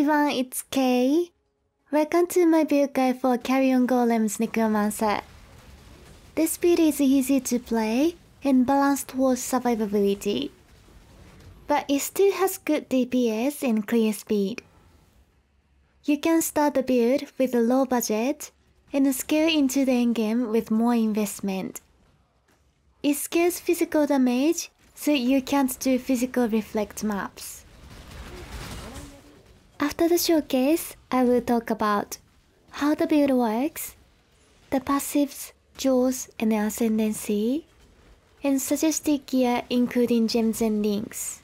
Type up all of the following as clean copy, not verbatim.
everyone, it's Kay. Welcome to my build guide for Carrion Golems Necromancer. This build is easy to play and balanced towards survivability, but it still has good DPS and clear speed. You can start the build with a low budget and scale into the endgame with more investment. It scales physical damage, so you can't do physical reflect maps. After the showcase, I will talk about how the build works, the passives, jaws and ascendancy, and suggested gear including gems and links.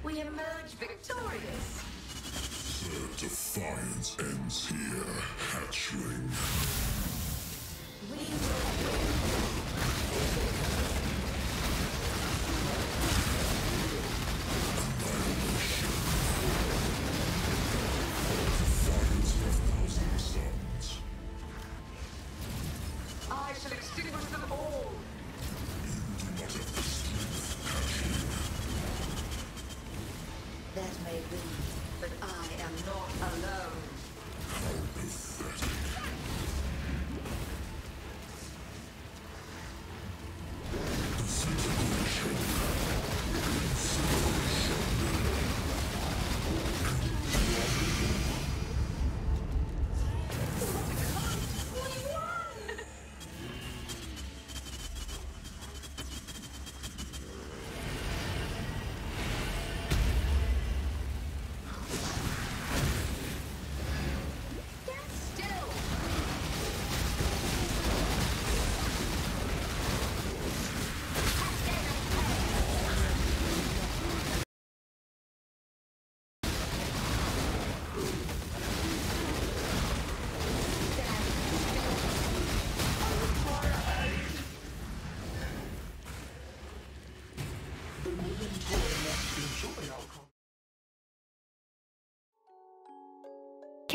We emerge victorious. The defiance ends here, hatchling. We will win. Defiance of 1,000 suns. I shall extinguish them all. You do not have the strength, hatchling. That may be, but I am not alone. How pathetic. Disintegration.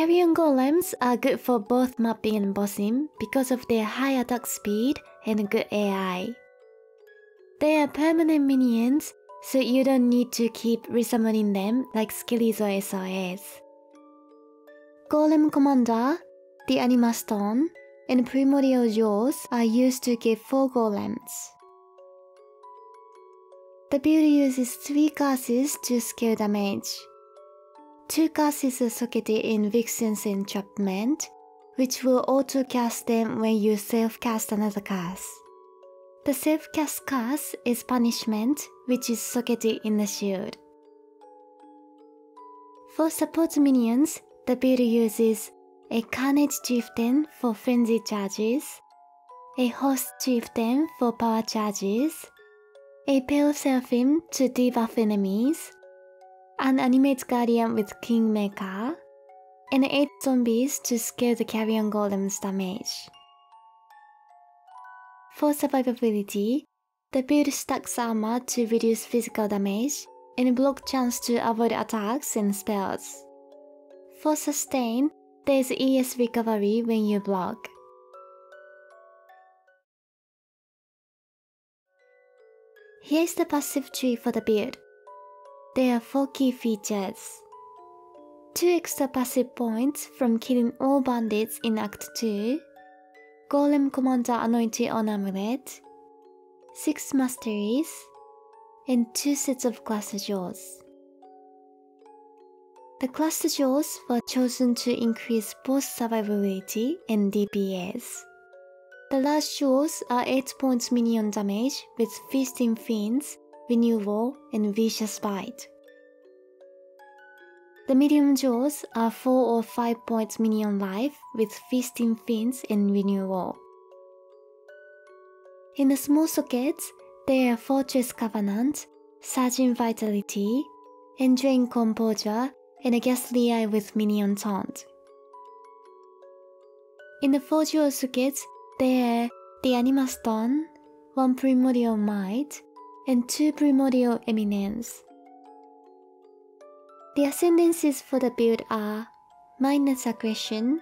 Carrion Golems are good for both mapping and bossing because of their high attack speed and good AI. They are permanent minions, so you don't need to keep resummoning them like Skillies or SOS. Golem Commander, the Anima Stone, and Primordial Jaws are used to give 4 golems. The build uses 3 curses to scale damage. 2 curses are socketed in Vixen's Entrapment, which will auto-cast them when you self-cast another curse. The self-cast curse is Punishment, which is socketed in the shield. For support minions, the build uses a Carnage Chieftain for frenzy charges, a Host Chieftain for power charges, a Pale Seraphim to debuff enemies, an Animate Guardian with Kingmaker, and 8 zombies to scale the Carrion Golem's damage. For survivability, the build stacks armor to reduce physical damage and block chance to avoid attacks and spells. For sustain, there is ES recovery when you block. Here is the passive tree for the build. There are 4 key features. 2 extra passive points from killing all bandits in Act 2, Golem Commander Anointed on Amulet, 6 masteries, and 2 sets of Cluster Jaws. The Cluster Jaws were chosen to increase both survivability and DPS. The large jaws are 8 points minion damage with Feasting Fiends, Renewal, and Vicious Bite. The medium jaws are 4 or 5 points minion life with Feasting Fiends and Renewal. In the small sockets, there are Fortress Covenant, Surging Vitality, Enduring Composure, and a Ghastly Eye with Minion Taunt. In the 4 jewel sockets, there are the Anima Stone, 1 Primordial Might, and 2 Primordial Eminence. The ascendancies for the build are Mindless Aggression,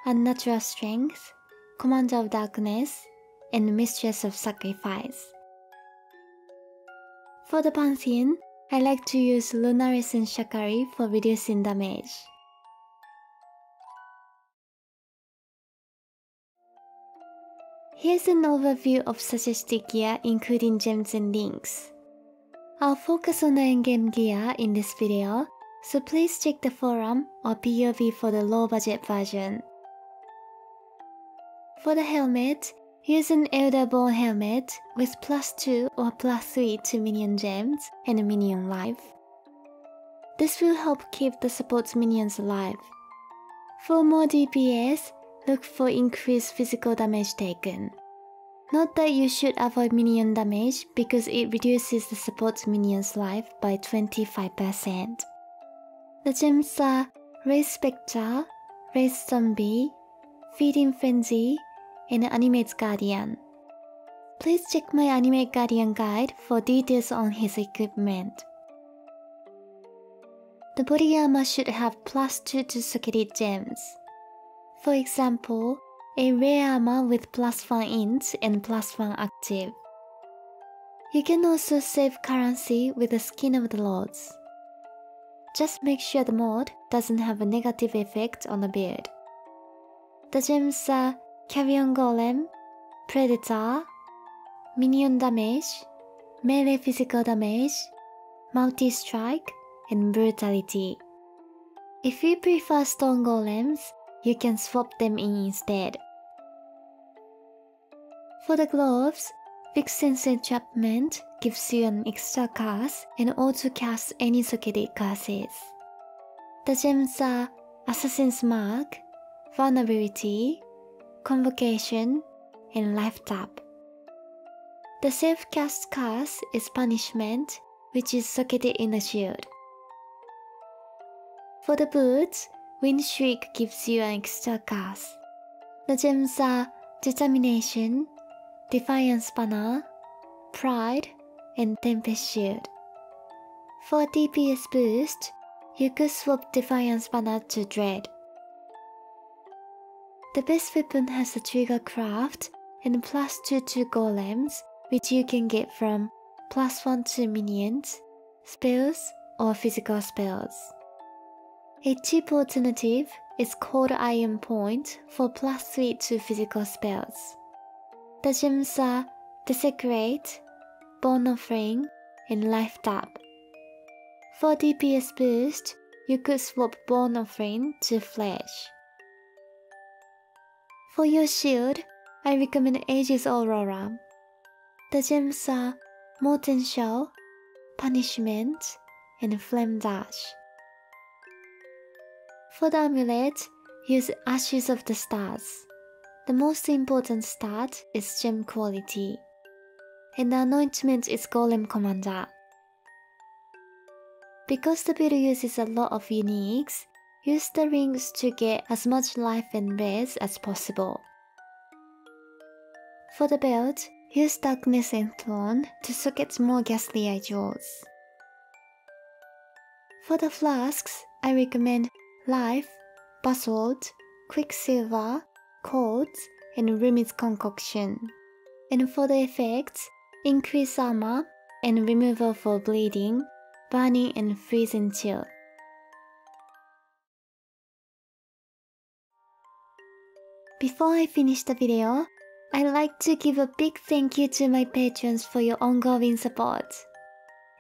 Unnatural Strength, Commander of Darkness, and Mistress of Sacrifice. For the Pantheon, I like to use Lunarescent Shakari for reducing damage. Here's an overview of suggested gear including gems and links. I'll focus on the endgame gear in this video, so please check the forum or POV for the low budget version. For the helmet, use an Elderborn helmet with +2 or +3 to minion gems and minion life. This will help keep the support minions alive. For more DPS, look for increased physical damage taken. Note that you should avoid minion damage because it reduces the support minion's life by 25%. The gems are Raise Spectre, Raise Zombie, Feeding Frenzy, and Animate Guardian. Please check my Animate Guardian guide for details on his equipment. The body armor should have +2 to socketed gems. For example, a rare armor with +1 int and +1 active. You can also save currency with the Skin of the Lords. Just make sure the mod doesn't have a negative effect on the build. The gems are Carrion Golem, Predator, Minion Damage, Melee Physical Damage, Multi-Strike, and Brutality. If you prefer Stone Golems, you can swap them in instead. For the gloves, Vixen's Entrapment gives you an extra curse and auto-casts any socketed curses. The gems are Assassin's Mark, Vulnerability, Convocation, and Life Tap. The self-cast curse is Punishment, which is socketed in the shield. For the boots, Wind Shriek gives you an extra curse. The gems are Determination, Defiance Banner, Pride, and Tempest Shield. For DPS boost, you could swap Defiance Banner to Dread. The best weapon has a trigger craft and +2 to golems, which you can get from +1 to minions, spells, or physical spells. A cheap alternative is called Iron Point for +3 to physical spells. The gems are Desecrate, Bone Offering, and Life Tap. For DPS boost, you could swap Bone Offering to Flesh. For your shield, I recommend Aegis Aurora. The gems are Molten Shell, Punishment, and Flame Dash. For the amulet, use Ashes of the Stars. The most important stat is gem quality, and the anointment is Golem Commander. Because the build uses a lot of uniques, use the rings to get as much life and res as possible. For the belt, use Darkness Enthroned to socket more Ghastly Eye Jaws. For the flasks, I recommend Life, Basalt, Quicksilver, Quartz, and Rumi's Concoction. And for the effects, Increase Armor and Removal for Bleeding, Burning and Freezing Chill. Before I finish the video, I'd like to give a big thank you to my patrons for your ongoing support.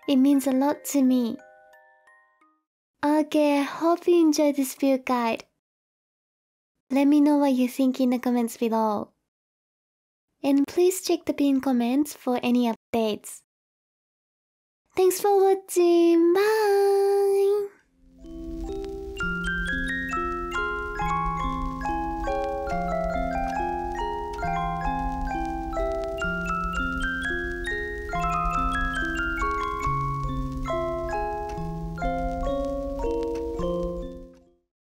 It means a lot to me. Okay, I hope you enjoyed this build guide. Let me know what you think in the comments below. And please check the pinned comments for any updates. Thanks for watching, bye!